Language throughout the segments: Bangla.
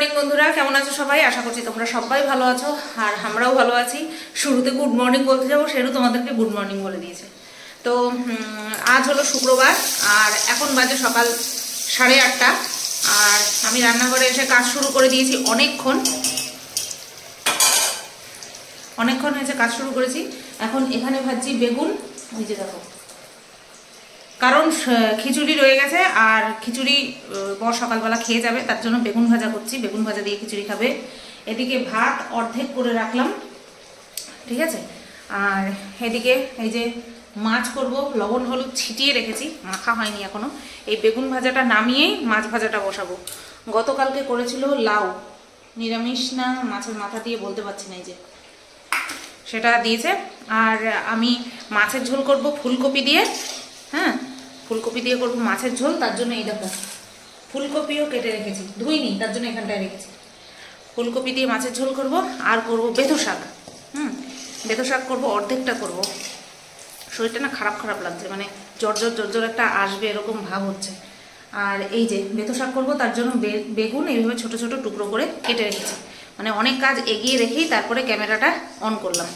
মর্নিং বন্ধুরা, কেমন আছো সবাই? আশা করছি তোমরা সবাই ভালো আছো আর আমরাও ভালো আছি। শুরুতে গুড মর্নিং বলতে যাবো, সেরু তোমাদেরকে গুড মর্নিং বলে দিয়েছে। তো আজ হলো শুক্রবার আর এখন বাজে সকাল 8:30। আর আমি রান্নাঘরে এসে কাজ শুরু করে দিয়েছি। অনেকক্ষণ হয়েছে কাজ শুরু করেছি। এখন এখানে ভাজছি বেগুন, ওই যে দেখো, কারণ খিচুড়ি রয়ে গেছে আর খিচুড়ি বর সকালবেলা খেয়ে যাবে, তার জন্য বেগুন ভাজা করছি। বেগুন ভাজা দিয়ে খিচুড়ি খাবে। এদিকে ভাত অর্ধেক করে রাখলাম, ঠিক আছে। আর এদিকে এই যে মাছ করব, লবণ হলুদ ছিটিয়ে রেখেছি, মাখা হয়নি এখনো। এই বেগুন ভাজাটা নামিয়েই মাছ ভাজাটা বসাবো। গতকালকে করেছিল লাউ, নিরামিষ না মাছের মাথা দিয়ে বলতে পারছি না, এই যে সেটা দিয়েছে। আর আমি মাছের ঝোল করব ফুলকপি দিয়ে। হ্যাঁ, ফুলকপি দিয়ে করবো মাছের ঝোল। তার জন্য এই দেখো ফুলকপিও কেটে রেখেছি, ধুইনি, তার জন্য এখানটায় রেখেছি। ফুলকপি দিয়ে মাছের ঝোল করব। আর করব বেথো শাক। বেথো শাক করবো, অর্ধেকটা করব। শরীরটা না খারাপ খারাপ লাগছে, মানে জ্বর জ্বর একটা আসবে এরকম ভাব হচ্ছে। আর এই যে বেথো শাক করবো, তার জন্য বেগুন এইভাবে ছোট ছোট টুকরো করে কেটে রেখেছি। মানে অনেক কাজ এগিয়ে রেখেই তারপরে ক্যামেরাটা অন করলাম।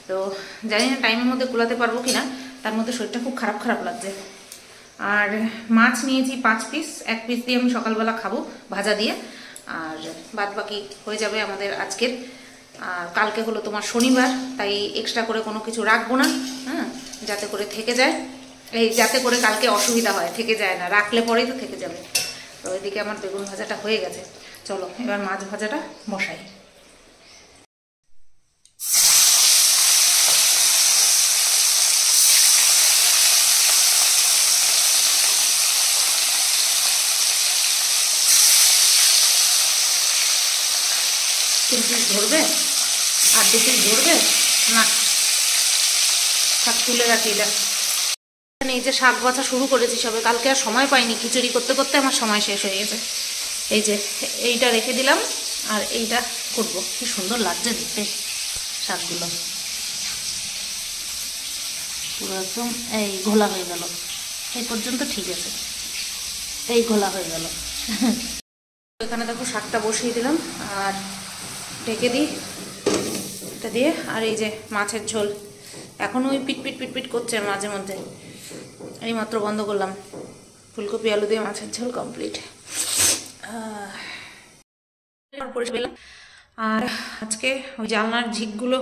তো জানি না টাইমের মধ্যে কুলাতে পারবো কিনা, তার মধ্যে শরীরটা খুব খারাপ খারাপ লাগছে। আর মাছ নিয়েছি 5 পিস, 1 পিস দিয়ে আমি সকালবেলা খাবো ভাজা দিয়ে, আর বাদ বাকি হয়ে যাবে আমাদের আজকের। আর কালকে হলো তোমার শনিবার, তাই এক্সট্রা করে কোনো কিছু রাখবো না। হ্যাঁ, যাতে করে থেকে যায়, যাতে করে কালকে অসুবিধা হয়, থেকে যায় না, রাখলে পরেই তো থেকে যাবে। তো ওইদিকে আমার বেগুন ভাজাটা হয়ে গেছে। চলো এবার মাছ ভাজাটা বসাই। ধরবে আর 2 পিস ধরবে না, শাক তুলে রাখি। এই যে শাক বাছা শুরু করেছি সবে, কালকে আর সময় পাইনি, খিচুড়ি করতে করতে আমার সময় শেষ হয়ে গেছে। এই যে এইটা রেখে দিলাম আর এইটা করব। কি সুন্দর লাগছে দেখতে শাকগুলো, পুরো একদম এই ঘোলা হয়ে গেল। এই পর্যন্ত ঠিক আছে, এই ঘোলা হয়ে গেল। এখানে দেখো শাকটা বসিয়ে দিলাম আর ঢেকে দিই এটা দিয়ে। আর এই যে মাছের ঝোল এখন ওই পিট করছে মাঝে মধ্যে, এই মাত্র বন্ধ করলাম। ফুলকপি আলু দিয়ে মাছের ঝোল কমপ্লিট। আর আজকে ওই জানলার ঝিকগুলো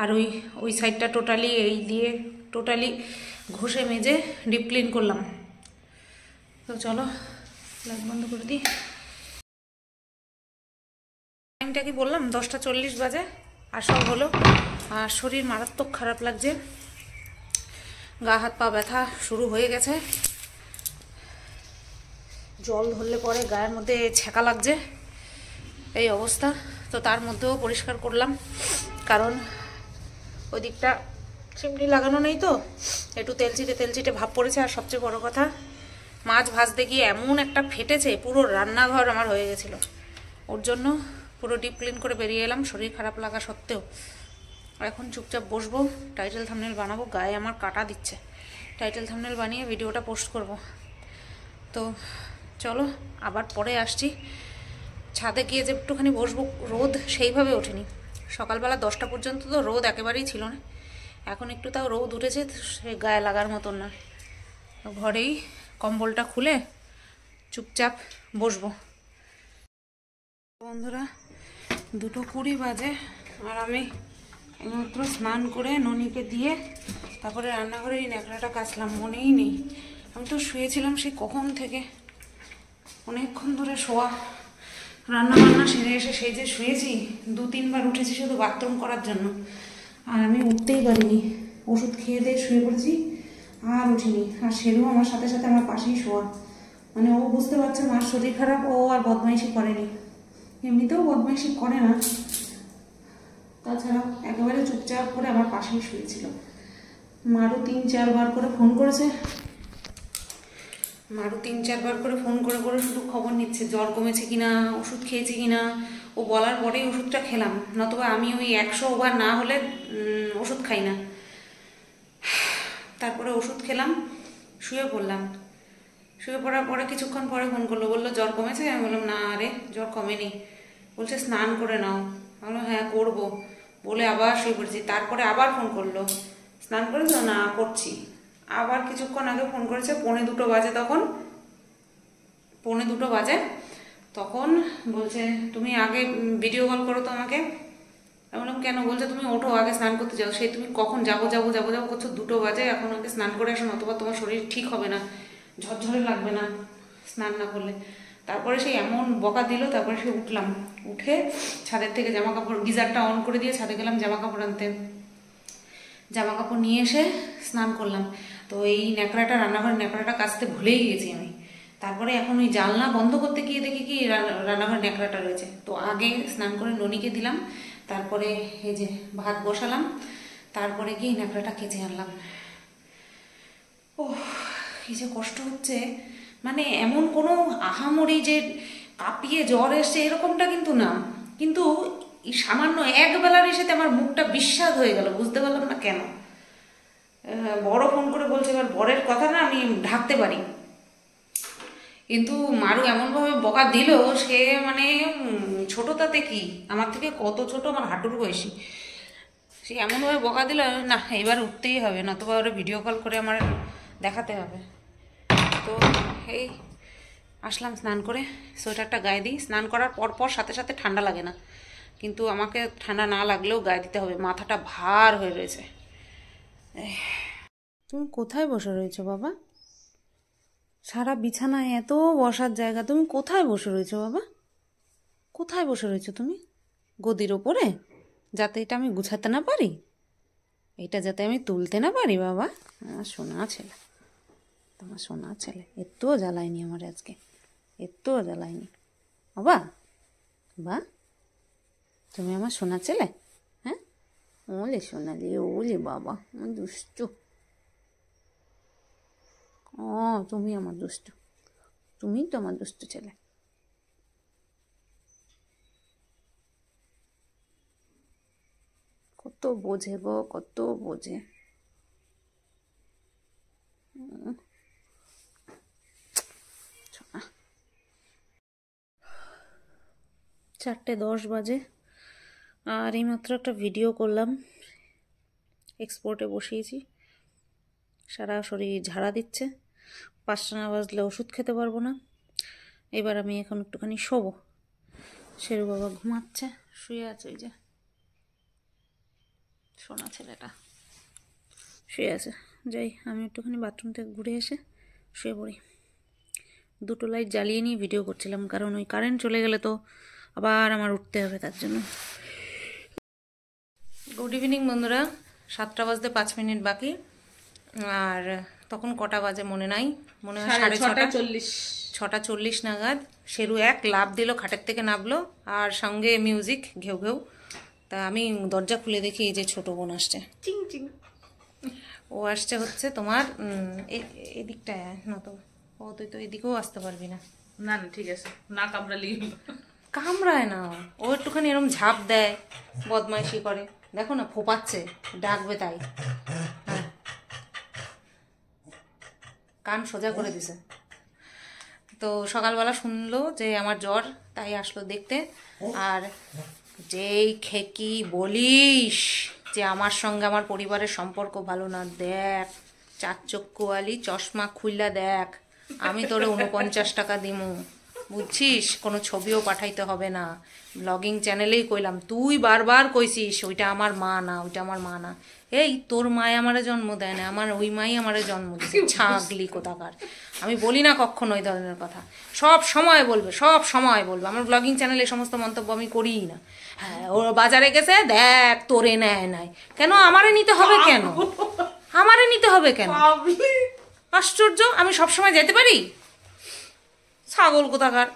আর ওই সাইডটা টোটালি এই দিয়ে টোটালি ঘষে মেজে ডিপ ক্লিন করলাম। তো চলো লাইট বন্ধ করে দিই। টাইমটা কি বললাম, 10:40 বাজে। আর সব হলো, আর শরীর মারাত্মক খারাপ লাগছে, গা হাত পা ব্যথা শুরু হয়ে গেছে। জল ধরলে পরে গায়ের মধ্যে ছ্যাঁকা লাগছে, এই অবস্থা। তো তার মধ্যেও পরিষ্কার করলাম, কারণ ওই দিকটা চিমনি লাগানো নেই, তো একটু তেলচিটে ভাব পড়েছে। আর সবচেয়ে বড় কথা, মাছ ভাজতে গিয়ে এমন একটা ফেটেছে, পুরো রান্নাঘর আমার হয়ে গেছিলো। ওর জন্য পুরো ডিপ ক্লিন করে বেরিয়ে এলাম, শরীর খারাপ লাগা সত্ত্বেও। এখন চুপচাপ বসবো, টাইটেল থাম্বনেল বানাবো। গায়ে আমার কাটা দিচ্ছে, টাইটেল থাম্বনেল বানিয়ে ভিডিওটা পোস্ট করব। তো চলো আবার পরে আসছি। ছাদে গিয়ে যে একটুখানি বসবো, রোদ সেইভাবে ওঠেনি। সকালবেলা 10টা পর্যন্ত তো রোদ একেবারেই ছিল না, এখন একটু তাও রোদ উঠেছে, সে গায়ে লাগার মতন না। ঘরেই কম্বলটা খুলে চুপচাপ বসবো। বন্ধুরা 2:20 বাজে আর আমি এইমাত্র স্নান করে ননিকে দিয়ে তারপরে রান্নাঘরে এই ন্যাকড়াটা কাচলাম। মনেই নেই, আমি তো শুয়েছিলাম সেই কখন থেকে, অনেকক্ষণ ধরে শোয়া। রান্না বান্না সেরে এসে সেই যে শুয়েছি, 2-3 বার উঠেছি শুধু বাথরুম করার জন্য, আর আমি উঠতেই পারিনি। ওষুধ খেয়ে দিয়ে শুয়ে পড়েছি আর উঠিনি। আর সেরও আমার সাথে সাথে আমার পাশেই শোয়া, মানে ও বুঝতে পারছে মার শরীর খারাপ, ও আর বদমাইশি করেনি। এমনিতেও বদমাইশি করে না, তাছাড়া একেবারে চুপচাপ করে আমার পাশেই শুয়েছিল। মারও 3-4 বার করে ফোন করেছে, করে শুধু খবর নিচ্ছে জ্বর কমেছে কিনা, ওষুধ খেয়েছে কিনা। ও বলার পরেই ওষুধটা খেলাম, নতুবা আমি ওই 100 বার না হলে ওষুধ খাই না। তারপরে ওষুধ খেলাম, শুয়ে পড়লাম। শুয়ে পড়ার পরে কিছুক্ষণ পরে ফোন করলো, বললো জ্বর কমেছে। আমি বললাম না রে জ্বর কমেনি। বলছে স্নান করে নাও। বললো হ্যাঁ করবো, বলে আবার শুয়ে পড়েছি। তারপরে আবার ফোন করলো, স্নান করেছো? না করছি। আবার কিছুক্ষণ আগে ফোন করেছে, 1:45 বাজে, তখন 1:45 বাজে। তখন বলছে তুমি আগে ভিডিও কল করো তো আমাকে। আমি বললাম কেন? বলছে তুমি ওঠো, আগে স্নান করতে যাও। সেই তুমি কখন যাবো যাবো যাবো যাবো করছো, 2টো বাজে, এখন আগে স্নান করে আসো, অথবা তোমার শরীর ঠিক হবে না, ঝরঝরে লাগবে না স্নান না করলে। তারপরে সেই এমন বকা দিল। তারপরে সে উঠলাম, উঠে ছাদের থেকে জামা কাপড়, গিজারটা অন করে দিয়ে ছাদে গেলাম জামা কাপড় আনতে। জামা কাপড় নিয়ে এসে স্নান করলাম। তো এই ন্যাকড়াটা, রান্নাঘরের ন্যাকড়াটা কাচতে ভুলেই গেছি আমি। তারপরে এখন ওই জানলা বন্ধ করতে গিয়ে দেখি কি রান্নাঘরের ন্যাকড়াটা রয়েছে। তো আগে স্নান করে ননিকে দিলাম, তারপরে এই যে ভাত বসালাম, তারপরে গিয়ে ন্যাকড়াটা কেচে আনলাম। ও কি যে কষ্ট হচ্ছে, মানে এমন কোনো আহামরি যে কাঁপিয়ে জ্বর এসছে এরকমটা কিন্তু না, কিন্তু এই সামান্য এক বেলার এসেতে আমার মুখটা বিস্বাদ হয়ে গেল, বুঝতে পারলাম না কেন। বড় ফোন করে বলছে, এবার বরের কথা না আমি ঢাকতে পারি, কিন্তু মারু এমনভাবে বকা দিল, সে মানে ছোট তাতে কি, আমার থেকে কত ছোট, আমার হাঁটুর বয়সী, সে এমনভাবে বকা দিল না এবার উঠতেই হবে, নতুবা ওরা ভিডিও কল করে আমার দেখাতে হবে। তো এই আসলাম স্নান করে, সোয়েটারটা গায়ে দিই। স্নান করার পর সাথে সাথে ঠান্ডা লাগে না, কিন্তু আমাকে ঠান্ডা না লাগলেও গায়ে দিতে হবে, মাথাটা ভার হয়ে রয়েছে। তুমি কোথায় বসে রয়েছো বাবা? সারা বিছানায় এত বসার জায়গা, তুমি কোথায় বসে রয়েছো বাবা? কোথায় বসে রয়েছো তুমি? গদির ওপরে, যাতে এটা আমি গুছাতে না পারি, এটা যাতে আমি তুলতে না পারি। বাবা আমার সোনা ছেলে, তোমার সোনা ছেলে, এতও জ্বালায়নি আমার আজকে, এতও জ্বালায়নি বাবা। বা তুমি আমার সোনা ছেলে, হ্যাঁ? ওলে সোনালি, ওলে বাবা, আমার দুষ্টু। ও তুমি আমার দুষ্টু, তুমি তো আমার দুষ্টু ছেলে। কত বোঝে গো, কত বোঝে। 4:10 বাজে, আর এইমাত্র একটা ভিডিও করলাম, এক্সপোর্টে বসিয়েছি। সারা শরীর ঝাড়া দিচ্ছে, 5টা না বাজলে ওষুধ খেতে পারবো না। এবার আমি এখন একটুখানি শোবো। শেরু বাবা ঘুমাচ্ছে, শুয়ে আছে, ওই যে সোনা ছেলেটা শুয়ে আছে। যাই আমি একটুখানি বাথরুম থেকে ঘুরে এসে শুয়ে পড়ি। 2টো লাইট জ্বালিয়ে নিয়ে ভিডিও করছিলাম, কারণ ওই কারেন্ট চলে গেলে তো আবার আমার উঠতে হবে, তার জন্য। গুড ইভিনিং বন্ধুরা, 7টা বাজতে 5 মিনিট বাকি। আর তখন কটা বাজে মনে নাই, মনে হয় 6:40, 6:40 নাগাদ শেরু এক লাফ দিল, খাটের থেকে নামলো, আর সঙ্গে মিউজিক ঘেউ ঘেউ। তা আমি দরজা খুলে দেখি এই যে ছোট বোন আসছে, চিং চিং। ও আসছে হচ্ছে তোমার এদিকটায় না, তো ও তুই তো এদিকেও আসতে পারবি না। না না ঠিক আছে, না কামড়ালি। কামড়ায় না, ও একটুখানি এরকম ঝাঁপ দেয়, বদমাইশি করে, দেখো না ফোপাচ্ছে, ডাকবে তাই। হ্যাঁ কান সোজা করে দিছে। তো সকালবেলা শুনলো যে আমার জ্বর, তাই আসলো দেখতে। আর যেই খেকি বলিস যে আমার সঙ্গে আমার পরিবারের সম্পর্ক ভালো না, দেখ 4 চক্ষুয়ালি চশমা খুইলা দেখ, আমি তোরে 49 টাকা দিমু, বুঝছিস? কোনো ছবিও পাঠাইতে হবে না, ব্লগিং চ্যানেলেই কইলাম, তুই বারবার কইছিস ওইটা আমার মা না, ওইটা আমার মা না। এই তোর মায় আমারে জন্ম দেয় না, আমার ওই মাই আমারে জন্ম দিয়েছে, ছাগলি কোথাকার। আমি বলি না কখনো ওই ধরনের কথা, সব সময় বলবে, সব সময় বলবে। আমার ব্লগিং চ্যানেলে সমস্ত মন্তব্য আমি করিই না। হ্যাঁ ও বাজারে গেছে, দেখ তোরে নেয় নাই, কেন আমারে নিতে হবে, কেন আমারে নিতে হবে, কেন? আশ্চর্য, আমি সবসময় যেতে পারি, ছাগল কোথাকার।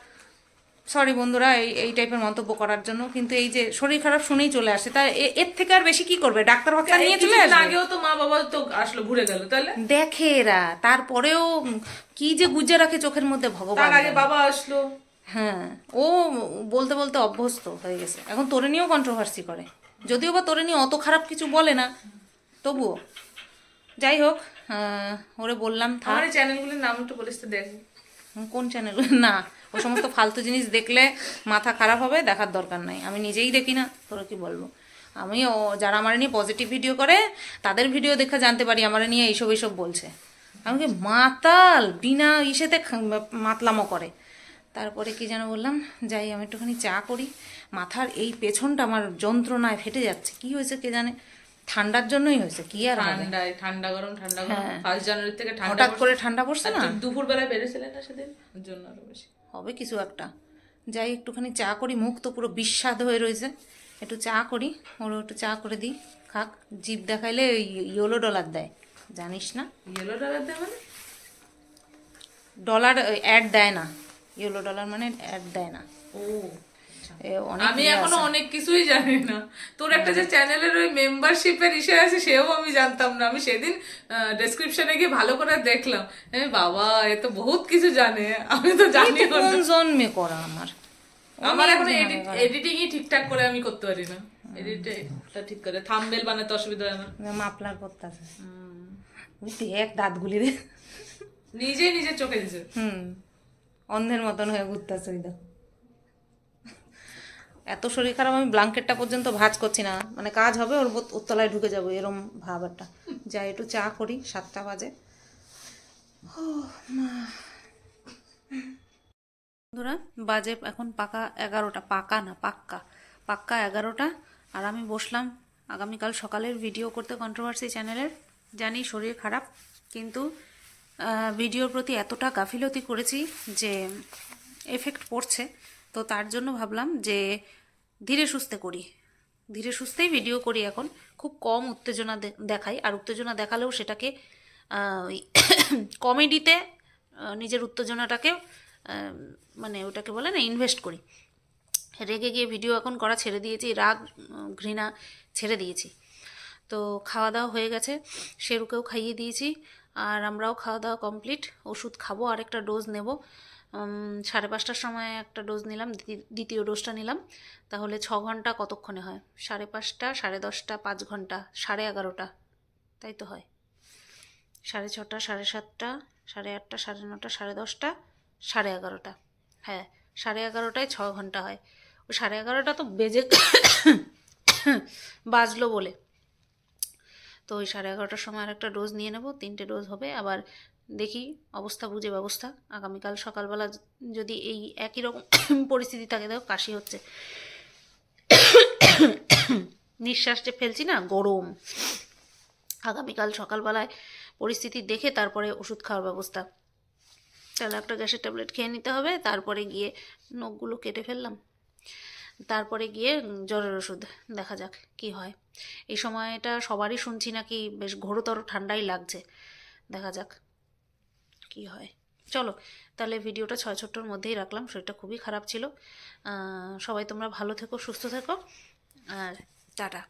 সরি বন্ধুরা এই টাইপের মন্তব্য করার জন্য, কিন্তু এই যে শরীর খারাপ শুনেই চলে আসে, তা এর থেকে আর বেশি কি করবে? ডাক্তার ফাক্তার নিয়ে চলে আসবে। আগেও তো মা বাবা তো আসলো, ঘুরে গেল, তাহলে দেখে এরা, তারপরেও কি যে গুজে রাখে চোখের মধ্যে, ভগবান। তার আগে বাবা আসলো। হ্যাঁ ও বলতে বলতে অভ্যস্ত হয়ে গেছে, এখন তোরে নিয়েও কন্ট্রোভার্সি করে, যদিও বা তোরে নিয়ে অত খারাপ কিছু বলে না, তবুও। যাই হোক, ওরে বললাম আমার চ্যানেলগুলোর নাম একটু বলিস তো, দেখ। কোন চ্যানেল? না, ও সমস্ত ফালতু জিনিস দেখলে মাথা খারাপ হবে, দেখার দরকার নাই। আমি নিজেই দেখি না, তোরা কি বলবো। আমি ও যারা আমার নিয়ে পজিটিভ ভিডিও করে তাদের ভিডিও দেখে জানতে পারি আমার নিয়ে এইসব এইসব বলছে। আমাকে মাতাল বিনা ইসেতে মাতলামো করে। তারপরে কি যেন বললাম, যাই আমি একটুখানি চা করি। মাথার এই পেছনটা আমার যন্ত্রণায় ফেটে যাচ্ছে, কি হয়েছে কে জানে। ঠান্ডার জন্যই হয়েছে, কি আর হবে। ঠান্ডা গরম 1 জানুয়ারি থেকে ঠান্ডা হঠাৎ করে ঠান্ডা পড়ছে না, দুপুর বেলায় বেড়েছিলেন না সেদিন, ওর জন্য আরো বেশি হবে কিছু একটা। যাই একটুখানি চা করি, মুখ তো পুরো বিস্বাদ হয়ে রয়েছে। একটু চা করি, ওরও একটু চা করে দিই, খাক। জিভ দেখাইলে ইয়েলো ডলার দেয়, জানিস না? ইয়েলো ডলার দেয় মানে? ডলার অ্যাড দেয় না, ইয়েলো ডলার মানে অ্যাড দেয় না। ও অনেক আমি এখনো অনেক কিছুই জানি না। তোর একটা যে চ্যানেলের ওই মেম্বারশিপের ইস্যু আছে সেও আমি জানতাম না। আমি সেদিন ডেসক্রিপশনে গিয়ে ভালো করে দেখলাম, বাবা এ তো বহুত কিছু জানে, আমি তো জানি না। কোন জন্মে করা আমার আমার এখন এডিটিংই ঠিকঠাক করে আমি করতে পারি না। এডিটটা ঠিক করে থাম্বনেল বানাতে অসুবিধা হয় আমার। মাপলার করতে আছে এক দাঁতগুলি রে নিজে নিজে চোখে দিছে। অন্ধের মতন হয়ে ঘুরতেছে। ওই দেখো এত শরীর খারাপ, আমি ব্ল্যাঙ্কেটটা পর্যন্ত ভাঁজ করছি না, মানে কাজ হবে ওর তলায় ঢুকে যাবো এরম ভাব একটা। যাই একটু চা করি, 7টা বাজে। বন্ধুরা বাজে এখন পাকা 11টা, পাকা না পাক্কা, পাক্কা 11টা। আর আমি বসলাম আগামীকাল সকালের ভিডিও করতে কন্ট্রোভার্সি চ্যানেলের। জানি শরীর খারাপ, কিন্তু ভিডিওর প্রতি এতটা গাফিলতি করেছি যে এফেক্ট পড়ছে। তো তার জন্য ভাবলাম যে ধীরে সুস্থে করি, ধীরে সুস্থেই ভিডিও করি। এখন খুব কম উত্তেজনা দেখাই, আর উত্তেজনা দেখালেও সেটাকে কমেডিতে নিজের উত্তেজনাটাকে মানে ওটাকে বলে না ইনভেস্ট করি। রেগে গিয়ে ভিডিও এখন করা ছেড়ে দিয়েছি, রাগ ঘৃণা ছেড়ে দিয়েছি। তো খাওয়া দাওয়া হয়ে গেছে, শেরুকেও খাইয়ে দিয়েছি, আর আমরাও খাওয়া দাওয়া কমপ্লিট। ওষুধ খাবো, আর একটা ডোজ নেব। 5:30টার সময় একটা ডোজ নিলাম, দ্বিতীয় ডোজটা নিলাম। তাহলে 6 ঘন্টা কতক্ষণে হয়? 5:30, 10:30, 5 ঘন্টা, 11:30, তাই তো হয়। 6:30, 7:30, 8:30, 9:30, 10:30, 11:30। হ্যাঁ, 11:30টায় 6 ঘন্টা হয়। ওই 11:30টা তো বেজে বাজলো বলে। তো ওই 11:30টার সময় আর একটা ডোজ নিয়ে নেব, 3টে ডোজ হবে। আবার দেখি অবস্থা বুঝে ব্যবস্থা। আগামীকাল সকালবেলা যদি এই একই রকম পরিস্থিতি থাকে, দেখো কাশি হচ্ছে, নিঃশ্বাস যে ফেলছি না, গরম। আগামীকাল সকালবেলায় পরিস্থিতি দেখে তারপরে ওষুধ খাওয়ার ব্যবস্থা। তাহলে একটা গ্যাসের ট্যাবলেট খেয়ে নিতে হবে, তারপরে গিয়ে নখগুলো কেটে ফেললাম, তারপরে গিয়ে জ্বরের ওষুধ, দেখা যাক কি হয়। এই সময়টা সবারই শুনছি নাকি বেশ ঘোরতর ঠান্ডাই লাগছে, দেখা যাক কি হয়। চলো তাহলে ভিডিওটা 6 ছোট্টর মধ্যেই রাখলাম, শরীরটা খুবই খারাপ ছিল। সবাই তোমরা ভালো থেকো, সুস্থ থেকো, আর টাটা।